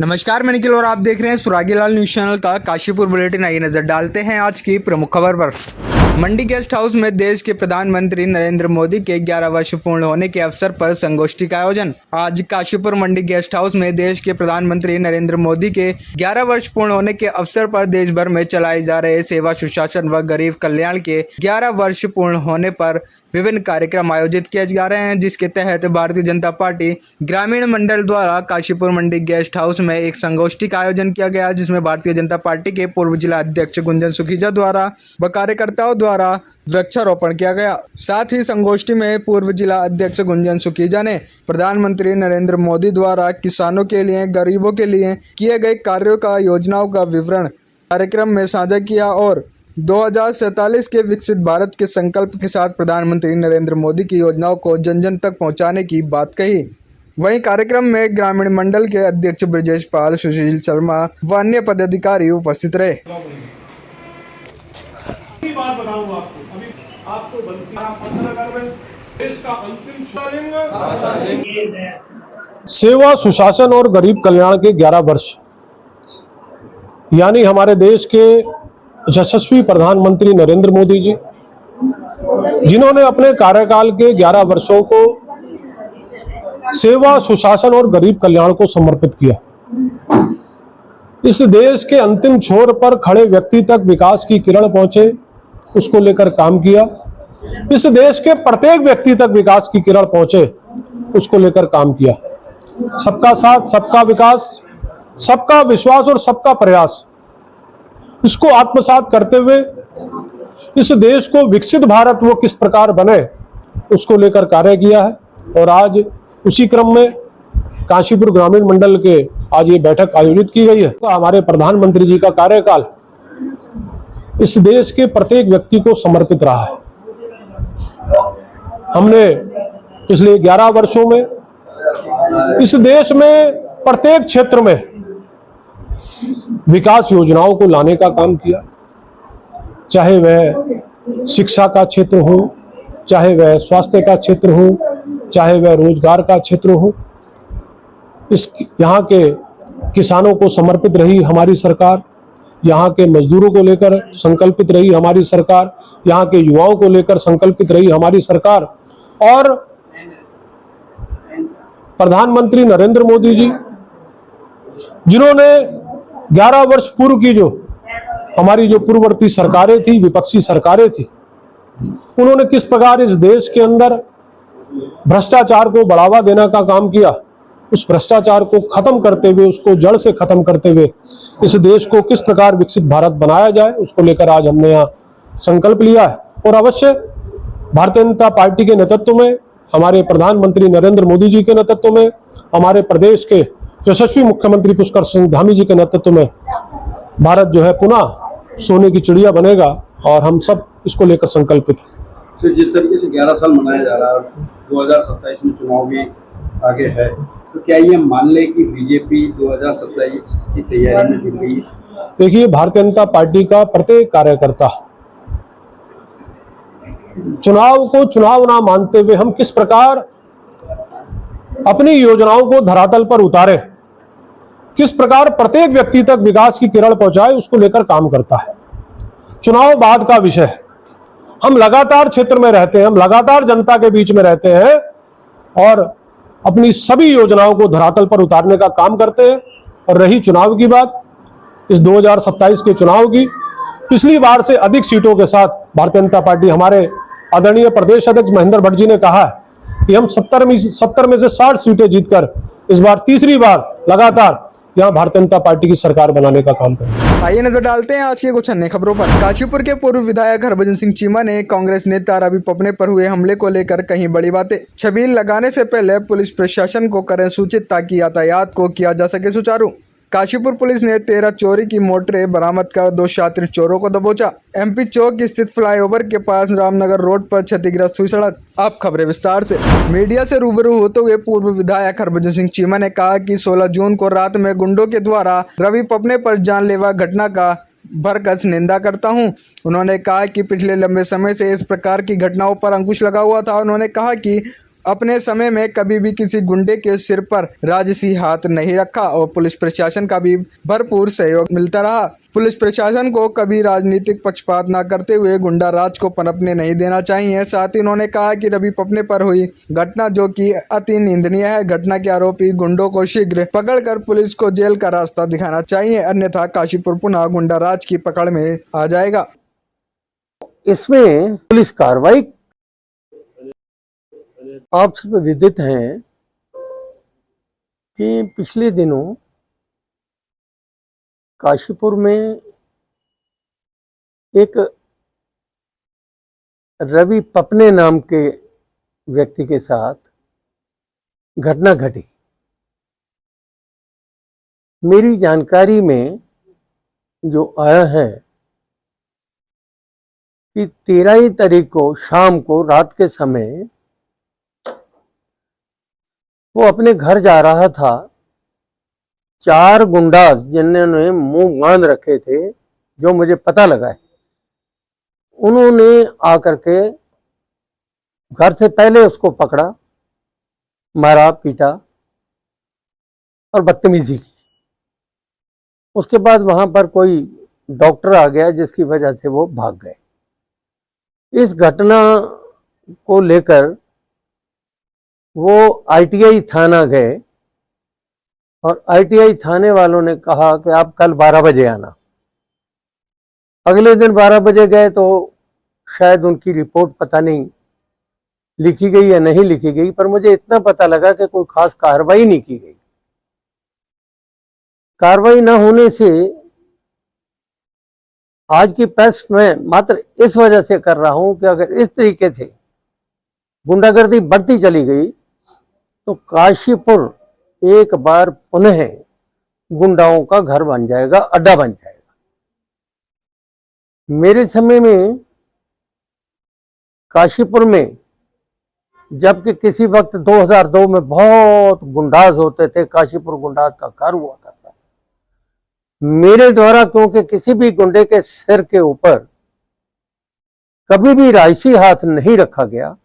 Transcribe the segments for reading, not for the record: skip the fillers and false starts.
नमस्कार, मैं निखिल और आप देख रहे हैं सुरागीलाल न्यूज चैनल का काशीपुर बुलेटिन। आइए नजर डालते हैं आज की प्रमुख खबर पर। मंडी गेस्ट हाउस में देश के प्रधानमंत्री नरेंद्र मोदी के 11 वर्ष पूर्ण होने के अवसर पर संगोष्ठी का आयोजन। आज काशीपुर मंडी गेस्ट हाउस में देश के प्रधानमंत्री नरेंद्र मोदी के 11 वर्ष पूर्ण होने के अवसर पर देश भर में चलाए जा रहे सेवा, सुशासन व गरीब कल्याण के 11 वर्ष पूर्ण होने पर विभिन्न कार्यक्रम आयोजित किए जा रहे हैं, जिसके तहत भारतीय जनता पार्टी ग्रामीण मंडल द्वारा काशीपुर मंडी गेस्ट हाउस में एक संगोष्ठी का आयोजन किया गया, जिसमें भारतीय जनता पार्टी के पूर्व जिला अध्यक्ष गुंजन सुखीजा द्वारा व कार्यकर्ताओं द्वारा वृक्षारोपण किया गया। साथ ही संगोष्ठी में पूर्व जिला अध्यक्ष गुंजन सुखीजा ने प्रधानमंत्री नरेंद्र मोदी द्वारा किसानों के लिए, गरीबों के लिए किए गए कार्यों का, योजनाओं का विवरण कार्यक्रम में साझा किया और 2047 के विकसित भारत के संकल्प के साथ प्रधानमंत्री नरेंद्र मोदी की योजनाओं को जन जन तक पहुंचाने की बात कही। वहीं कार्यक्रम में ग्रामीण मंडल के अध्यक्ष ब्रजेश पाल, सुशील शर्मा व अन्य पदाधिकारी उपस्थित रहे। बात बताऊंगा आपको देश का अंतिम सेवा, सुशासन और गरीब कल्याण के 11 वर्ष, यानी हमारे देश के यशस्वी प्रधानमंत्री नरेंद्र मोदी जी, जिन्होंने अपने कार्यकाल के 11 वर्षों को सेवा, सुशासन और गरीब कल्याण को समर्पित किया। इस देश के अंतिम छोर पर खड़े व्यक्ति तक विकास की किरण पहुंचे, उसको लेकर काम किया। इस देश के प्रत्येक व्यक्ति तक विकास की किरण पहुंचे, उसको लेकर काम किया। सबका साथ, सबका विकास, सबका विश्वास और सबका प्रयास, इसको आत्मसात करते हुए इस देश को विकसित भारत वो किस प्रकार बने, उसको लेकर कार्य किया है। और आज उसी क्रम में काशीपुर ग्रामीण मंडल के आज ये बैठक आयोजित की गई है। हमारे प्रधानमंत्री जी का कार्यकाल इस देश के प्रत्येक व्यक्ति को समर्पित रहा है। हमने पिछले 11 वर्षों में इस देश में प्रत्येक क्षेत्र में विकास योजनाओं को लाने का काम किया, चाहे वह शिक्षा का क्षेत्र हो, चाहे वह स्वास्थ्य का क्षेत्र हो, चाहे वह रोजगार का क्षेत्र हो। यहाँ के किसानों को समर्पित रही हमारी सरकार, यहाँ के मजदूरों को लेकर संकल्पित रही हमारी सरकार, यहाँ के युवाओं को लेकर संकल्पित रही हमारी सरकार। और प्रधानमंत्री नरेंद्र मोदी जी, जिन्होंने 11 वर्ष पूर्व की जो हमारी जो पूर्ववर्ती सरकारें थी, विपक्षी सरकारें थी, उन्होंने किस प्रकार इस देश के अंदर भ्रष्टाचार को बढ़ावा देने का काम किया, उस भ्रष्टाचार को खत्म करते हुए, उसको जड़ से खत्म करते हुए इस देश को किस प्रकार विकसित भारत बनाया जाए, उसको लेकर आज हमने यहाँ संकल्प लिया है। और अवश्य भारतीय जनता पार्टी के नेतृत्व में, हमारे प्रधानमंत्री नरेंद्र मोदी जी के नेतृत्व में, हमारे प्रदेश के यशस्वी मुख्यमंत्री पुष्कर सिंह धामी जी के नेतृत्व में भारत जो है पुनः सोने की चिड़िया बनेगा और हम सब इसको लेकर संकल्पित हैं। तो जिस तरीके से 11 साल मनाया जा रहा है, 2027 में चुनाव भी आगे है, तो क्या ये मान ले कि बीजेपी 2027 की तैयारी में जुट गई? देखिए, भारतीय जनता पार्टी का प्रत्येक कार्यकर्ता चुनाव को चुनाव ना मानते हुए हम किस प्रकार अपनी योजनाओं को धरातल पर उतारे, किस प्रकार प्रत्येक व्यक्ति तक विकास की किरण पहुंचाए, उसको लेकर काम करता है। चुनाव बाद का विषय है। हम लगातार क्षेत्र में रहते हैं, हम लगातार जनता के बीच में रहते हैं और अपनी सभी योजनाओं को धरातल पर उतारने का काम करते हैं। और रही चुनाव की बात, इस 2027 के चुनाव की, पिछली बार से अधिक सीटों के साथ भारतीय जनता पार्टी, हमारे आदरणीय प्रदेश अध्यक्ष महेंद्र भट्ट जी ने कहा है कि हम 70 में से 60 सीटें जीतकर इस बार तीसरी बार लगातार यहाँ भारतीय जनता पार्टी की सरकार बनाने का काम करें। आइए नजर डालते हैं आज के कुछ अन्य खबरों पर। काशीपुर के पूर्व विधायक हरभजन सिंह चीमा ने कांग्रेस नेता रवि पपने पर हुए हमले को लेकर कही बड़ी बातें। छबील लगाने से पहले पुलिस प्रशासन को करें सूचित, ताकि यातायात को किया जा सके सुचारू। काशीपुर पुलिस ने 13 चोरी की मोटरें बरामद कर 2 शातिर चोरों को दबोचा। एमपी चौक स्थित फ्लाईओवर के पास रामनगर रोड पर क्षतिग्रस्त हुई सड़क। अब खबरें विस्तार से। मीडिया से रूबरू होते हुए पूर्व विधायक हरभजन सिंह चीमा ने कहा कि 16 जून को रात में गुंडों के द्वारा रवि पपने पर जानलेवा घटना का भरकस निंदा करता हूं। उन्होंने कहा कि पिछले लंबे समय से इस प्रकार की घटनाओं पर अंकुश लगा हुआ था। उन्होंने कहा कि अपने समय में कभी भी किसी गुंडे के सिर पर राजसी हाथ नहीं रखा और पुलिस प्रशासन का भी भरपूर सहयोग मिलता रहा। पुलिस प्रशासन को कभी राजनीतिक पक्षपात न करते हुए गुंडा राज को पनपने नहीं देना चाहिए। साथ ही उन्होंने कहा कि रवि पपने पर हुई घटना जो कि अति निंदनीय है, घटना के आरोपी गुंडों को शीघ्र पकड़कर पुलिस को जेल का रास्ता दिखाना चाहिए, अन्यथा काशीपुर पुनः गुंडा राज की पकड़ में आ जाएगा। इसमें पुलिस कार्रवाई आप सब विदित हैं कि पिछले दिनों काशीपुर में एक रवि पपने नाम के व्यक्ति के साथ घटना घटी। मेरी जानकारी में जो आया है कि 13 तारीख को शाम को रात के समय वो अपने घर जा रहा था। 4 गुंडास जिन्होंने मुंह बांध रखे थे, जो मुझे पता लगा है, उन्होंने आकर के घर से पहले उसको पकड़ा, मारा, पीटा और बदतमीजी की। उसके बाद वहां पर कोई डॉक्टर आ गया जिसकी वजह से वो भाग गए। इस घटना को लेकर वो ITI थाना गए और ITI थाने वालों ने कहा कि आप कल 12 बजे आना। अगले दिन 12 बजे गए तो शायद उनकी रिपोर्ट पता नहीं लिखी गई या नहीं लिखी गई, पर मुझे इतना पता लगा कि कोई खास कार्रवाई नहीं की गई। कार्रवाई न होने से आज की प्रेस में मात्र इस वजह से कर रहा हूं कि अगर इस तरीके से गुंडागर्दी बढ़ती चली गई तो काशीपुर एक बार पुनः गुंडाओं का घर बन जाएगा, अड्डा बन जाएगा। मेरे समय में काशीपुर में जबकि किसी वक्त 2002 में बहुत गुंडाज होते थे, काशीपुर गुंडाज का घर हुआ करता था। मेरे द्वारा क्योंकि किसी भी गुंडे के सिर के ऊपर कभी भी राजसी हाथ नहीं रखा गया।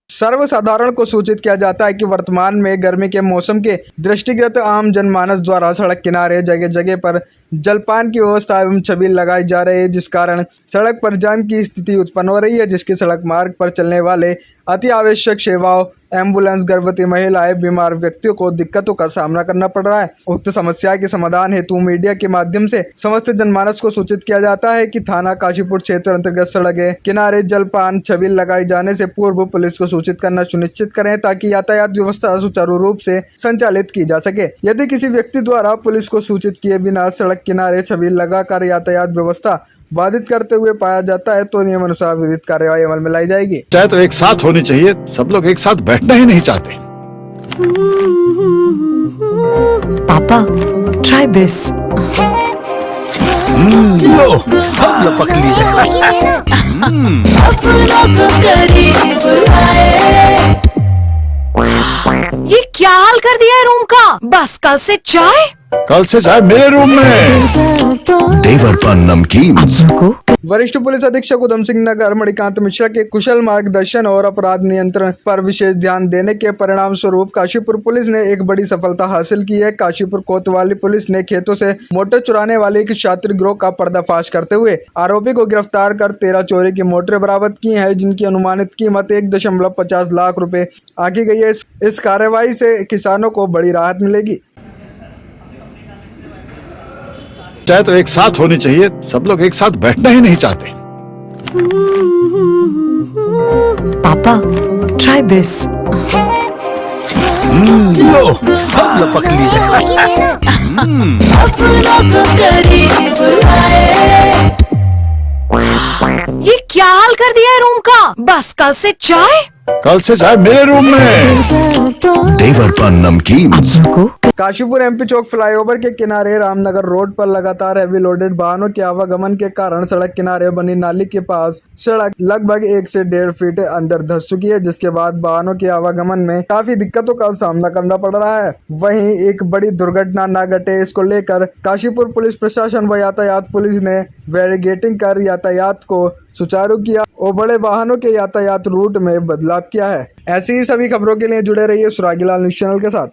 सर्वसाधारण को सूचित किया जाता है कि वर्तमान में गर्मी के मौसम के दृष्टिगत आम जनमानस द्वारा सड़क किनारे जगह जगह पर जलपान की व्यवस्था एवं छबील लगाई जा रही है, जिस कारण सड़क पर जाम की स्थिति उत्पन्न हो रही है, जिसकी सड़क मार्ग पर चलने वाले अति आवश्यक सेवाओं, एम्बुलेंस, गर्भवती महिलाएं, बीमार व्यक्तियों को दिक्कतों का सामना करना पड़ रहा है। उक्त समस्या के समाधान हेतु मीडिया के माध्यम से समस्त जनमानस को सूचित किया जाता है कि थाना काशीपुर क्षेत्र अंतर्गत सड़क किनारे जलपान छबील लगाए जाने से पूर्व पुलिस को सूचित करना सुनिश्चित करें, ताकि यातायात व्यवस्था सुचारू रूप से संचालित की जा सके। यदि किसी व्यक्ति द्वारा पुलिस को सूचित किए बिना सड़क किनारे छबील लगाकर यातायात व्यवस्था बाधित करते हुए पाया जाता है तो नियमानुसार विधिक कार्यवाही अमल में लाई जाएगी। चाहे तो एक साथ होनी चाहिए, सब लोग एक साथ बैठना ही नहीं चाहते। पापा, try this. लो, सब लपक लीजिए। ये क्या हाल कर दिया है रूम का? बस कल से चाय मेरे रूम में। देवर पान नमकीन। वरिष्ठ पुलिस अधीक्षक उधम सिंह नगर मणिकांत मिश्रा के कुशल मार्गदर्शन और अपराध नियंत्रण पर विशेष ध्यान देने के परिणाम स्वरूप काशीपुर पुलिस ने एक बड़ी सफलता हासिल की है। काशीपुर कोतवाली पुलिस ने खेतों से मोटर चुराने वाले एक छात्र गिरोह का पर्दाफाश करते हुए आरोपी को गिरफ्तार कर 13 चोरी की मोटरें बरामद की हैं, जिनकी अनुमानित कीमत 1.50 लाख रुपए आंकी गई है। इस कार्रवाई से किसानों को बड़ी राहत मिलेगी। चाहे तो एक साथ होनी चाहिए, सब लोग एक साथ बैठना ही नहीं चाहते। पापा, try this. लो, सब लपक लीजिए। ये क्या हाल कर दिया है रूम का? बस कल से चाय मेरे रूम में। देवर पान नमकीन। काशीपुर MP चौक फ्लाईओवर के किनारे रामनगर रोड पर लगातार हेवी लोडेड वाहनों के आवागमन के कारण सड़क किनारे बनी नाली के पास सड़क लगभग 1 से 1.5 फीट अंदर धंस चुकी है, जिसके बाद वाहनों के आवागमन में काफी दिक्कतों का सामना करना पड़ रहा है। वहीं एक बड़ी दुर्घटना न घटे, इसको लेकर काशीपुर पुलिस प्रशासन व यातायात पुलिस ने बैरिकेडिंग कर यातायात को सुचारू किया और बड़े वाहनों के यातायात रूट में बदलाव किया है। ऐसी ही सभी खबरों के लिए जुड़े रहिए सुरागीलाल न्यूज़ चैनल के साथ।